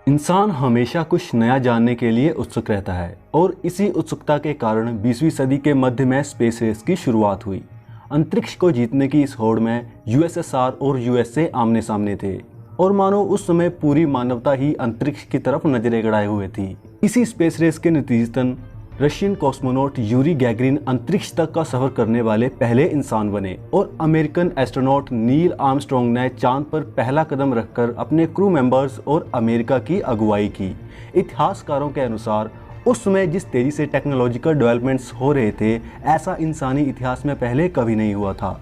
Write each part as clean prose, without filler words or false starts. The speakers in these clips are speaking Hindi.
इंसान हमेशा कुछ नया जानने के लिए उत्सुक रहता है और इसी उत्सुकता के कारण 20वीं सदी के मध्य में स्पेस रेस की शुरुआत हुई। अंतरिक्ष को जीतने की इस होड़ में यूएसएसआर और यूएसए आमने सामने थे और मानो उस समय पूरी मानवता ही अंतरिक्ष की तरफ नजरें गड़ाए हुए थी। इसी स्पेस रेस के नतीजतन रशियन कॉस्मोनॉट यूरी गैगरिन अंतरिक्ष तक का सफर करने वाले पहले इंसान बने और अमेरिकन एस्ट्रोनॉट नील आर्मस्ट्रॉन्ग ने चांद पर पहला कदम रखकर अपने क्रू मेंबर्स और अमेरिका की अगुवाई की। इतिहासकारों के अनुसार उस समय जिस तेजी से टेक्नोलॉजिकल डेवलपमेंट्स हो रहे थे, ऐसा इंसानी इतिहास में पहले कभी नहीं हुआ था।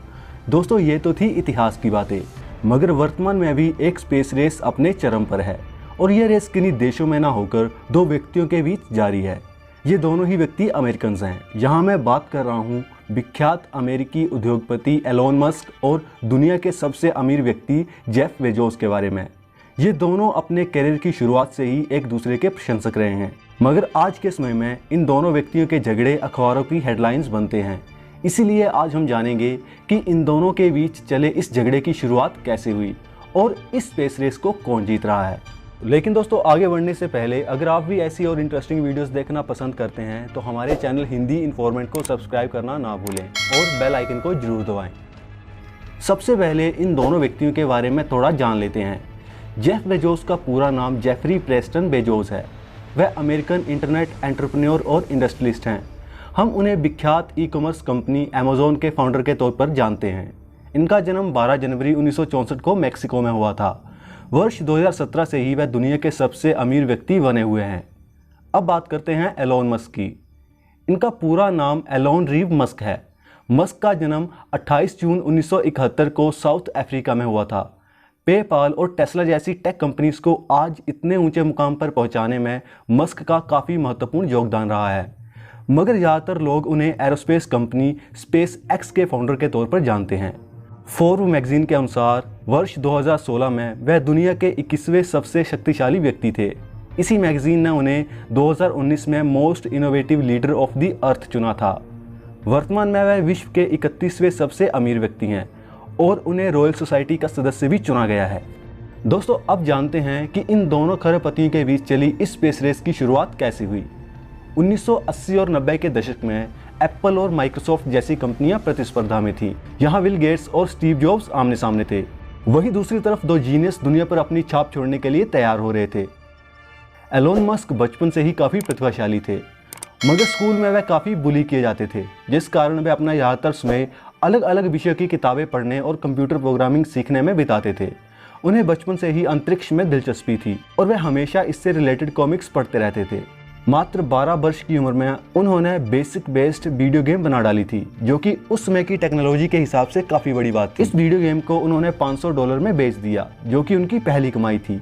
दोस्तों, ये तो थी इतिहास की बातें, मगर वर्तमान में भी एक स्पेस रेस अपने चरम पर है और यह रेस किन्हीं देशों में ना होकर दो व्यक्तियों के बीच जारी है। ये दोनों ही व्यक्ति अमेरिकन हैं। यहाँ मैं बात कर रहा हूँ विख्यात अमेरिकी उद्योगपति एलोन मस्क और दुनिया के सबसे अमीर व्यक्ति जेफ बेजोस के बारे में। ये दोनों अपने करियर की शुरुआत से ही एक दूसरे के प्रशंसक रहे हैं, मगर आज के समय में इन दोनों व्यक्तियों के झगड़े अखबारों की हेडलाइंस बनते हैं। इसीलिए आज हम जानेंगे कि इन दोनों के बीच चले इस झगड़े की शुरुआत कैसे हुई और इस स्पेस रेस को कौन जीत रहा है। लेकिन दोस्तों, आगे बढ़ने से पहले अगर आप भी ऐसी और इंटरेस्टिंग वीडियोस देखना पसंद करते हैं तो हमारे चैनल हिंदी इन्फॉर्मेंट को सब्सक्राइब करना ना भूलें और बेल आइकन को जरूर दबाएं। सबसे पहले इन दोनों व्यक्तियों के बारे में थोड़ा जान लेते हैं। जेफ बेजोस का पूरा नाम जेफरी प्रेस्टन बेजोस है। वह अमेरिकन इंटरनेट एंटरप्रेन्योर और इंडस्ट्रियलिस्ट हैं। हम उन्हें विख्यात ई कॉमर्स कंपनी अमेज़न के फाउंडर के तौर पर जानते हैं। इनका जन्म 12 जनवरी 1964 को मैक्सिको में हुआ था। वर्ष 2017 से ही वह दुनिया के सबसे अमीर व्यक्ति बने हुए हैं। अब बात करते हैं एलोन मस्क की। इनका पूरा नाम एलोन रीव मस्क है। मस्क का जन्म 28 जून 1971 को साउथ अफ्रीका में हुआ था। पेपाल और टेस्ला जैसी टेक कंपनीज को आज इतने ऊंचे मुकाम पर पहुंचाने में मस्क का काफ़ी महत्वपूर्ण योगदान रहा है, मगर ज़्यादातर लोग उन्हें एरोस्पेस कंपनी स्पेस एक्स के फाउंडर के तौर पर जानते हैं। फोर्ब्स मैगजीन के अनुसार वर्ष 2016 में वह दुनिया के 21वें सबसे शक्तिशाली व्यक्ति थे। इसी मैगजीन ने उन्हें 2019 में most innovative leader of the earth चुना था। वर्तमान में वह विश्व के 31वें सबसे अमीर व्यक्ति हैं और उन्हें रॉयल सोसाइटी का सदस्य भी चुना गया है। दोस्तों, अब जानते हैं कि इन दोनों खरबपतियों के बीच चली इस स्पेस रेस की शुरुआत कैसे हुई। 1980 और 90 के दशक में एप्पल और माइक्रोसॉफ्ट जैसी कंपनियां प्रतिस्पर्धा में थी। यहाँ बिल गेट्स और स्टीव जॉब्स आमने सामने थे। वहीं दूसरी तरफ दो जीनियस दुनिया पर अपनी छाप छोड़ने के लिए तैयार हो रहे थे। एलोन मस्क बचपन से ही काफ़ी प्रतिभाशाली थे, मगर स्कूल में वह काफ़ी बुली किए जाते थे, जिस कारण वे अपना ज़्यादातर समय अलग अलग विषयों की किताबें पढ़ने और कंप्यूटर प्रोग्रामिंग सीखने में बिताते थे। उन्हें बचपन से ही अंतरिक्ष में दिलचस्पी थी और वे हमेशा इससे रिलेटेड कॉमिक्स पढ़ते रहते थे। मात्र 12 वर्ष की उम्र में उन्होंने बेसिक बेस्ड वीडियो गेम बना डाली थी, जो कि उस समय की टेक्नोलॉजी के हिसाब से काफ़ी बड़ी बात थी। इस वीडियो गेम को उन्होंने $500 में बेच दिया, जो कि उनकी पहली कमाई थी।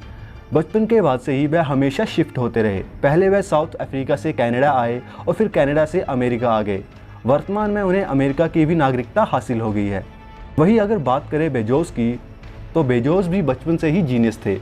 बचपन के बाद से ही वह हमेशा शिफ्ट होते रहे। पहले वह साउथ अफ्रीका से कनाडा आए और फिर कनाडा से अमेरिका आ गए। वर्तमान में उन्हें अमेरिका की भी नागरिकता हासिल हो गई है। वहीं अगर बात करें बेजोस की, तो बेजोस भी बचपन से ही जीनियस थे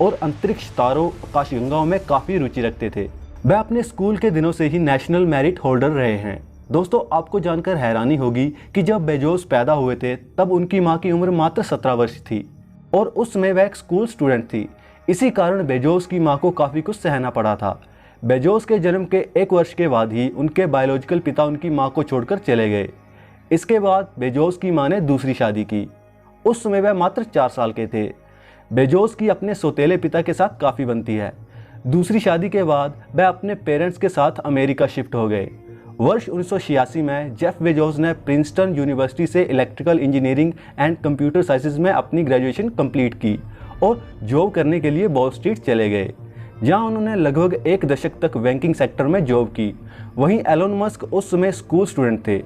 और अंतरिक्ष तारों आकाशगंगाओं में काफ़ी रुचि रखते थे। वह अपने स्कूल के दिनों से ही नेशनल मेरिट होल्डर रहे हैं। दोस्तों, आपको जानकर हैरानी होगी कि जब बेजोस पैदा हुए थे तब उनकी मां की उम्र मात्र 17 वर्ष थी और उस समय वह एक स्कूल स्टूडेंट थी। इसी कारण बेजोस की मां को काफ़ी कुछ सहना पड़ा था। बेजोस के जन्म के 1 वर्ष के बाद ही उनके बायोलॉजिकल पिता उनकी मां को छोड़कर चले गए। इसके बाद बेजोस की मां ने दूसरी शादी की। उस समय वह मात्र 4 साल के थे। बेजोस की अपने सौतेले पिता के साथ काफ़ी बनती है। दूसरी शादी के बाद वह अपने पेरेंट्स के साथ अमेरिका शिफ्ट हो गए। वर्ष 1986 में जेफ बेजोस ने प्रिंसटन यूनिवर्सिटी से electrical engineering and computer sciences में अपनी ग्रेजुएशन कंप्लीट की और जॉब करने के लिए वॉल स्ट्रीट चले गए, जहां उन्होंने लगभग 1 दशक तक बैंकिंग सेक्टर में जॉब की। वहीं एलोन मस्क उस समय स्कूल स्टूडेंट थे।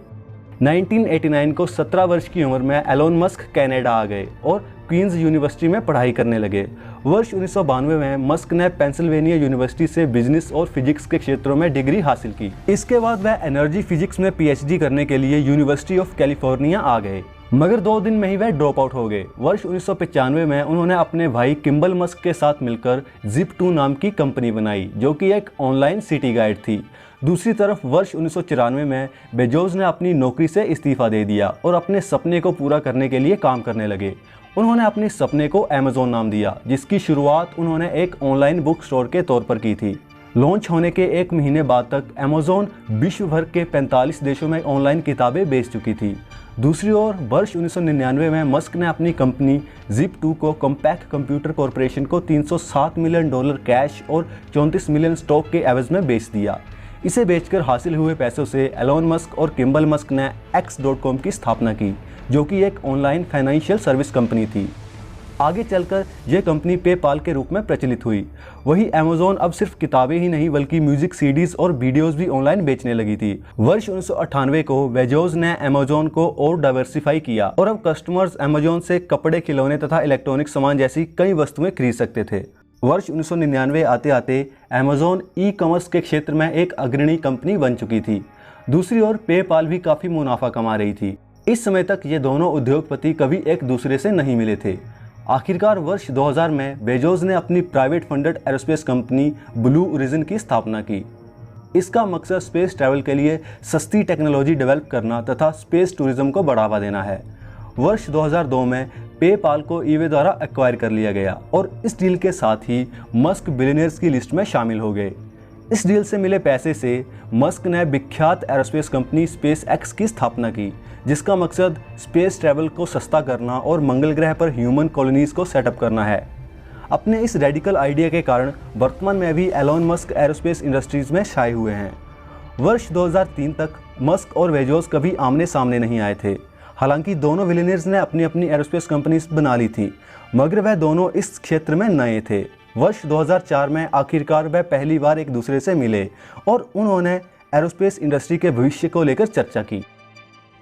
1989 को 17 वर्ष की उम्र में एलोन मस्क कनाडा आ गए और क्वींस यूनिवर्सिटी में पढ़ाई करने लगे। वर्ष 1992 में मस्क ने पेंसिल्वेनिया यूनिवर्सिटी से बिजनेस और फिजिक्स के क्षेत्रों में डिग्री हासिल की। इसके बाद वह एनर्जी फिजिक्स में पीएचडी करने के लिए यूनिवर्सिटी ऑफ कैलिफोर्निया आ गए, मगर 2 दिन में ही वह ड्रॉप आउट हो गए। वर्ष 1995 में उन्होंने अपने भाई किम्बल मस्क के साथ मिलकर Zip2 नाम की कंपनी बनाई, जो कि एक ऑनलाइन सिटी गाइड थी। दूसरी तरफ वर्ष 1994 में बेजोस ने अपनी नौकरी से इस्तीफा दे दिया और अपने सपने को पूरा करने के लिए काम करने लगे। उन्होंने अपने सपने को अमेज़न नाम दिया, जिसकी शुरुआत उन्होंने एक ऑनलाइन बुक स्टोर के तौर पर की थी। लॉन्च होने के 1 महीने बाद तक अमेज़न विश्व भर के 45 देशों में ऑनलाइन किताबें बेच चुकी थी। दूसरी ओर वर्ष 1999 में मस्क ने अपनी कंपनी Zip2 को कॉम्पैक्ट कंप्यूटर कॉरपोरेशन को $307 मिलियन कैश और 34 मिलियन स्टॉक के एवज में बेच दिया। इसे बेचकर हासिल हुए पैसों से एलोन मस्क और किम्बल मस्क ने X.com की स्थापना की, जो कि एक ऑनलाइन फाइनेंशियल सर्विस कंपनी थी। आगे चलकर यह कंपनी पेपाल के रूप में प्रचलित हुई। वही अमेज़न अब सिर्फ किताबें ही नहीं बल्कि म्यूजिक सीडीज और वीडियोस भी ऑनलाइन बेचने लगी थी। वर्ष 1998 को बेजोस ने अमेज़न को और डाइवर्सिफाई किया और अब कस्टमर्स अमेज़न से कपड़े, खिलौने तथा इलेक्ट्रॉनिक सामान जैसी कई वस्तुएं खरीद सकते थे। वर्ष 1999 आते आते अमेज़न ई कॉमर्स के क्षेत्र में एक अग्रणी कंपनी बन चुकी थी। दूसरी ओर पेपाल भी काफी मुनाफा कमा रही थी। इस समय तक ये दोनों उद्योगपति कभी एक दूसरे से नहीं मिले थे। आखिरकार वर्ष 2000 में बेजोस ने अपनी private funded aerospace company blue origin की स्थापना की। इसका मकसद स्पेस ट्रैवल के लिए सस्ती टेक्नोलॉजी डेवलप करना तथा स्पेस टूरिज्म को बढ़ावा देना है। वर्ष 2002 में पेपाल को ईबे द्वारा एक्वायर कर लिया गया और इस डील के साथ ही मस्क बिलियनियर्स की लिस्ट में शामिल हो गए। इस डील से मिले पैसे से मस्क ने विख्यात एरोस्पेस कंपनी स्पेस एक्स की स्थापना की, जिसका मकसद स्पेस ट्रैवल को सस्ता करना और मंगल ग्रह पर ह्यूमन कॉलोनीज को सेटअप करना है। अपने इस रेडिकल आइडिया के कारण वर्तमान में भी एलोन मस्क एरोस्पेस इंडस्ट्रीज में छाए हुए हैं। वर्ष 2003 तक मस्क और बेजोस कभी आमने सामने नहीं आए थे। हालांकि दोनों बिलियनियर्स ने अपनी अपनी एरोस्पेस कंपनीज बना ली थी, मगर वह दोनों इस क्षेत्र में नए थे। वर्ष 2004 में आखिरकार वह पहली बार एक दूसरे से मिले और उन्होंने एरोस्पेस इंडस्ट्री के भविष्य को लेकर चर्चा की।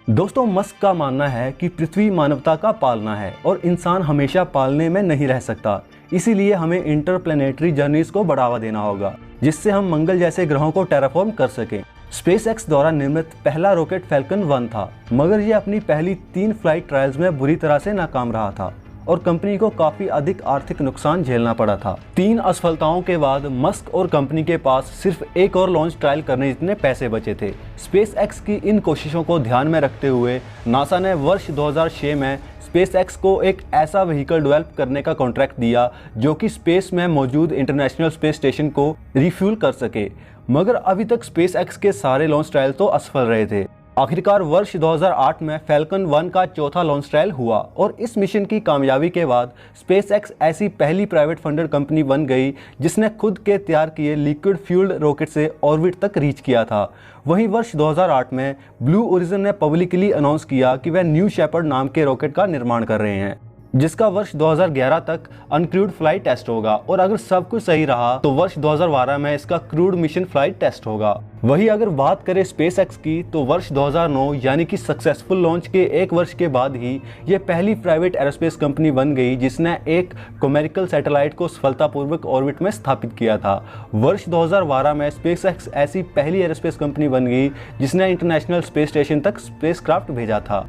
दोस्तों, मस्क का मानना है कि पृथ्वी मानवता का पालना है और इंसान हमेशा पालने में नहीं रह सकता। इसीलिए हमें इंटरप्लैनेटरी जर्नीज को बढ़ावा देना होगा, जिससे हम मंगल जैसे ग्रहों को टेराफॉर्म कर सकें। स्पेस एक्स द्वारा निर्मित पहला रॉकेट फैल्कन 1 था, मगर यह अपनी पहली 3 फ्लाइट ट्रायल्स में बुरी तरह से नाकाम रहा था और कंपनी को काफी अधिक आर्थिक नुकसान झेलना पड़ा था। 3 असफलताओं के बाद मस्क और कंपनी के पास सिर्फ एक और लॉन्च ट्रायल करने जितने पैसे बचे थे। स्पेस एक्स की इन कोशिशों को ध्यान में रखते हुए नासा ने वर्ष 2006 में स्पेस एक्स को एक ऐसा व्हीकल डेवलप करने का कॉन्ट्रैक्ट दिया जो कि स्पेस में मौजूद इंटरनेशनल स्पेस स्टेशन को रिफ्यूल कर सके। मगर अभी तक स्पेस एक्स के सारे लॉन्च ट्रायल तो असफल रहे थे। आखिरकार वर्ष 2008 में फैल्कन 1 का चौथा लॉन्च ट्रायल हुआ और इस मिशन की कामयाबी के बाद स्पेस एक्स ऐसी पहली प्राइवेट फंडेड कंपनी बन गई जिसने खुद के तैयार किए लिक्विड फ्यूल्ड रॉकेट से ऑर्बिट तक रीच किया था। वहीं वर्ष 2008 में ब्लू ओरिजिन ने पब्लिकली अनाउंस किया कि वह न्यू शेपर्ड नाम के रॉकेट का निर्माण कर रहे हैं, जिसका वर्ष 2011 तक अनक्रूड फ्लाइट टेस्ट होगा और अगर सब कुछ सही रहा तो वर्ष 2012 में इसका क्रूड मिशन फ्लाइट टेस्ट होगा। वही अगर बात करें स्पेस एक्स की तो वर्ष 2009 यानी कि सक्सेसफुल लॉन्च के 1 वर्ष के बाद ही यह पहली प्राइवेट एरोस्पेस कंपनी बन गई जिसने एक कॉमेरिकल सैटेलाइट को सफलतापूर्वक ऑर्बिट में स्थापित किया था। वर्ष 2012 में स्पेस एक्स ऐसी पहली एरोस्पेस कंपनी बन गई जिसने इंटरनेशनल स्पेस स्टेशन तक स्पेसक्राफ्ट भेजा था।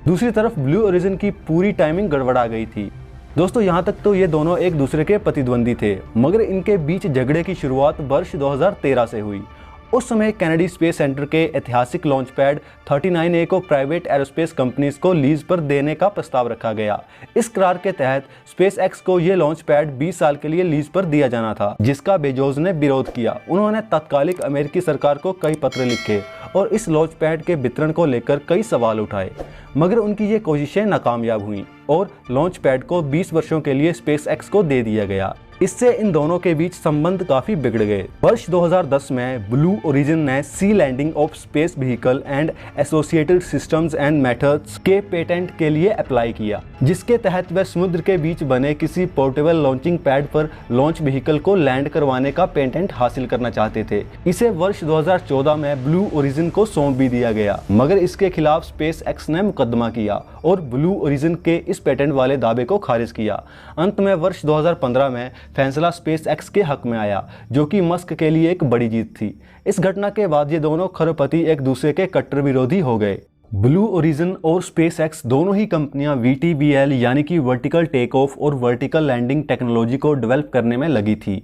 दूसरी तरफ ब्लू ओरिजिन की पूरी टाइमिंग गड़बड़ा गई थी। दोस्तों, यहाँ तक तो ये दोनों एक दूसरे के प्रतिद्वंदी थे, मगर इनके बीच झगड़े की शुरुआत वर्ष 2013 से हुई। उस समय कैनेडी स्पेस सेंटर के ऐतिहासिक लॉन्च पैड 39A को प्राइवेट एरोस्पेस कंपनीज को लीज पर देने का प्रस्ताव रखा गया। इस करार के तहत स्पेस एक्स को यह लॉन्च पैड 20 साल के लिए लीज पर दिया जाना था, जिसका बेजोस ने विरोध किया। उन्होंने तत्कालिक अमेरिकी सरकार को कई पत्र लिखे और इस लॉन्च पैड के वितरण को लेकर कई सवाल उठाए, मगर उनकी ये कोशिशें नाकामयाब हुईं और लॉन्च पैड को 20 वर्षों के लिए स्पेस एक्स को दे दिया गया। इससे इन दोनों के बीच संबंध काफी बिगड़ गए। वर्ष 2010 में ब्लू ओरिजिन ने sea landing of space vehicle and associated systems and methods के पेटेंट के लिए अप्लाई किया, जिसके तहत वह समुद्र के बीच बने किसी पोर्टेबल लॉन्चिंग पैड पर लॉन्च व्हीकल को लैंड करवाने का पेटेंट हासिल करना चाहते थे। इसे वर्ष 2014 में ब्लू ओरिजिन को सौंप भी दिया गया, मगर इसके खिलाफ स्पेस एक्स ने मुकदमा किया और ब्लू ओरिजिन के इस पेटेंट वाले दावे को खारिज किया। अंत में वर्ष 2015 में फैसला स्पेस एक्स के हक में आया, जो कि मस्क के लिए एक बड़ी जीत थी। इस घटना के बाद ये दोनों खरबपति एक दूसरे के कट्टर विरोधी हो गए। ब्लू ओरिजिन और स्पेसएक्स दोनों ही कंपनियां VTBL यानी कि वर्टिकल टेक ऑफ और वर्टिकल लैंडिंग टेक्नोलॉजी को डेवलप करने में लगी थी।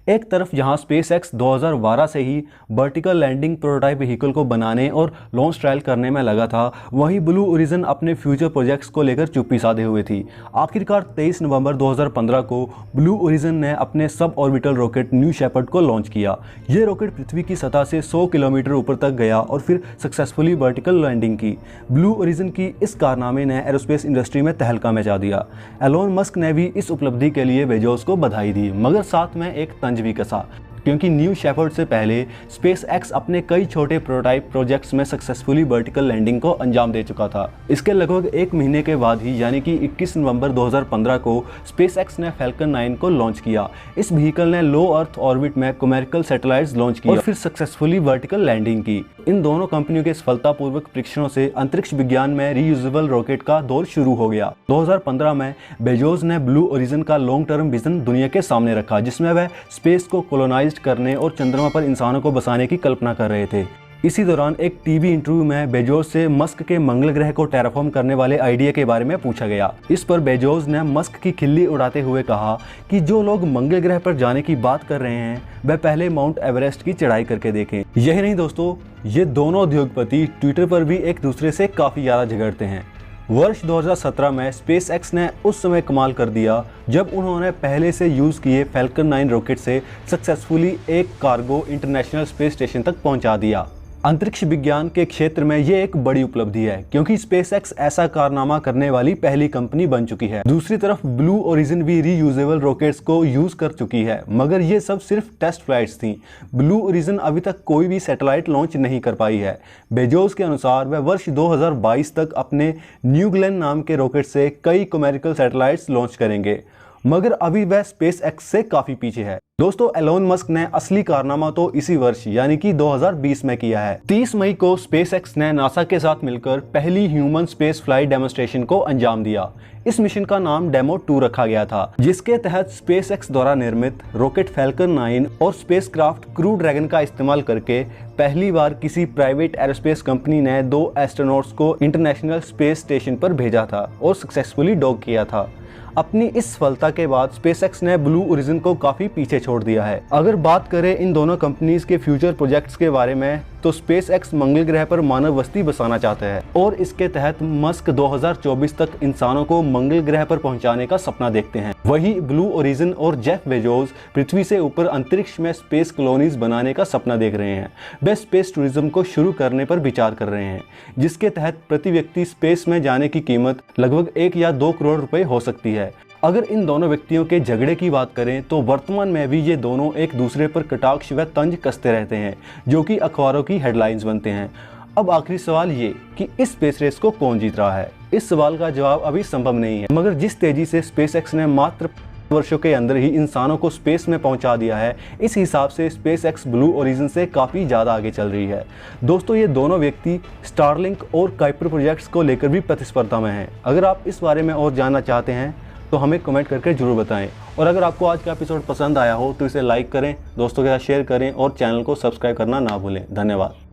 एक तरफ जहां स्पेसएक्स 2012 से ही वर्टिकल लैंडिंग प्रोटोटाइप व्हीकल को बनाने और लॉन्च ट्रायल करने में लगा था, वहीं ब्लू ओरिजिन अपने फ्यूचर प्रोजेक्ट्स को लेकर चुप्पी साधे हुए थी। आखिरकार 23 नवंबर 2015 को ब्लू ओरिजिन ने अपने sub orbital rocket New Shepard को लॉन्च किया। ये रॉकेट पृथ्वी की सतह से 100 किलोमीटर ऊपर तक गया और फिर सक्सेसफुली वर्टिकल लैंडिंग की। ब्लू ओरिजिन की इस कारनामे ने एरोस्पेस इंडस्ट्री में तहलका मचा दिया। एलोन मस्क ने भी इस उपलब्धि के लिए बेजोस को बधाई दी, मगर साथ में एक तंज भी कसा, क्योंकि न्यू शेपर्ड से पहले स्पेसएक्स अपने कई छोटे प्रोटोटाइप प्रोजेक्ट्स में सक्सेसफुली वर्टिकल लैंडिंग को अंजाम दे चुका था। इसके लगभग एक महीने के बाद ही यानी कि 21 नवंबर 2015 को स्पेसएक्स ने फैल्कन 9 को लॉन्च किया। इस व्हीकल ने लो अर्थ ऑर्बिट में कमर्शियल सैटेलाइट्स लॉन्च किया और फिर सक्सेसफुली वर्टिकल लैंडिंग की। इन दोनों कंपनियों के सफलतापूर्वक परीक्षणों से अंतरिक्ष विज्ञान में रीयूजेबल रॉकेट का दौर शुरू हो गया। 2015 में बेजोस ने ब्लू ओरिजिन का लॉन्ग टर्म विजन दुनिया के सामने रखा, जिसमें वह स्पेस को कोलोनाइज करने और चंद्रमा पर इंसानों को बसाने की कल्पना कर रहे थे। इसी दौरान एक टीवी इंटरव्यू में बेजोस से मस्क के मंगल ग्रह को टेराफॉर्म करने वाले आइडिया के बारे में पूछा गया। इस पर बेजोस ने मस्क की खिल्ली उड़ाते हुए कहा कि जो लोग मंगल ग्रह पर जाने की बात कर रहे हैं वह पहले माउंट एवरेस्ट की चढ़ाई करके देखें। यही नहीं दोस्तों, ये दोनों उद्योगपति ट्विटर पर भी एक दूसरे से काफी ज्यादा झगड़ते हैं। वर्ष 2017 में स्पेसएक्स ने उस समय कमाल कर दिया जब उन्होंने पहले से यूज किए फैल्कन 9 रॉकेट से सक्सेसफुली एक कार्गो इंटरनेशनल स्पेस स्टेशन तक पहुंचा दिया। अंतरिक्ष विज्ञान के क्षेत्र में ये एक बड़ी उपलब्धि है, क्योंकि स्पेसएक्स ऐसा कारनामा करने वाली पहली कंपनी बन चुकी है। दूसरी तरफ ब्लू ओरिजिन भी रीयूजेबल रॉकेट्स को यूज कर चुकी है, मगर ये सब सिर्फ टेस्ट फ्लाइट्स थी। ब्लू ओरिजिन अभी तक कोई भी सैटेलाइट लॉन्च नहीं कर पाई है। बेजोस के अनुसार वह वर्ष 2022 तक अपने न्यू ग्लेन नाम के रॉकेट से कई कमर्शियल सैटेलाइट्स लॉन्च करेंगे, मगर अभी वह स्पेसएक्स से काफी पीछे है। दोस्तों, एलोन मस्क ने असली कारनामा तो इसी वर्ष यानी कि 2020 में किया है। 30 मई को स्पेसएक्स ने नासा के साथ मिलकर पहली ह्यूमन स्पेस फ्लाइट डेमोन्स्ट्रेशन को अंजाम दिया। इस मिशन का नाम डेमो 2 रखा गया था, जिसके तहत स्पेसएक्स द्वारा निर्मित रॉकेट फैल्कन 9 और स्पेसक्राफ्ट क्रू ड्रैगन का इस्तेमाल करके पहली बार किसी प्राइवेट एरोस्पेस कंपनी ने 2 एस्ट्रोनॉट्स को इंटरनेशनल स्पेस स्टेशन पर भेजा था और सक्सेसफुली डॉक किया था। अपनी इस सफलता के बाद स्पेसएक्स ने ब्लू ओरिजिन को काफी पीछे छोड़ दिया है। अगर बात करें इन दोनों कंपनीज के फ्यूचर प्रोजेक्ट्स के बारे में, तो स्पेसएक्स मंगल ग्रह पर मानव बस्ती बसाना चाहता है और इसके तहत मस्क 2024 तक इंसानों को मंगल ग्रह पर पहुंचाने का सपना देखते हैं। वहीं ब्लू ओरिजिन और जेफ बेजोस पृथ्वी से ऊपर अंतरिक्ष में स्पेस कॉलोनीज बनाने का सपना देख रहे हैं। वे स्पेस टूरिज्म को शुरू करने पर विचार कर रहे हैं, जिसके तहत प्रति व्यक्ति स्पेस में जाने की कीमत लगभग 1 या 2 करोड़ रुपए हो सकती है। अगर इन दोनों व्यक्तियों के झगड़े की बात करें तो वर्तमान में भी ये दोनों एक दूसरे पर कटाक्ष व तंज कसते रहते हैं, जो कि अखबारों की हेडलाइंस बनते हैं। अब आखिरी सवाल ये कि इस स्पेस रेस को कौन जीत रहा है? इस सवाल का जवाब अभी संभव नहीं है, मगर जिस तेजी से स्पेसएक्स ने मात्र वर्षों के अंदर ही इंसानों को स्पेस में पहुंचा दिया है, इस हिसाब से स्पेसएक्स ब्लू ओरिजिन से काफ़ी ज़्यादा आगे चल रही है। दोस्तों, ये दोनों व्यक्ति स्टारलिंक और काइपर प्रोजेक्ट्स को लेकर भी प्रतिस्पर्धा में हैं। अगर आप इस बारे में और जानना चाहते हैं तो हमें कमेंट करके जरूर बताएं, और अगर आपको आज का एपिसोड पसंद आया हो तो इसे लाइक करें, दोस्तों के साथ शेयर करें और चैनल को सब्सक्राइब करना ना भूलें। धन्यवाद।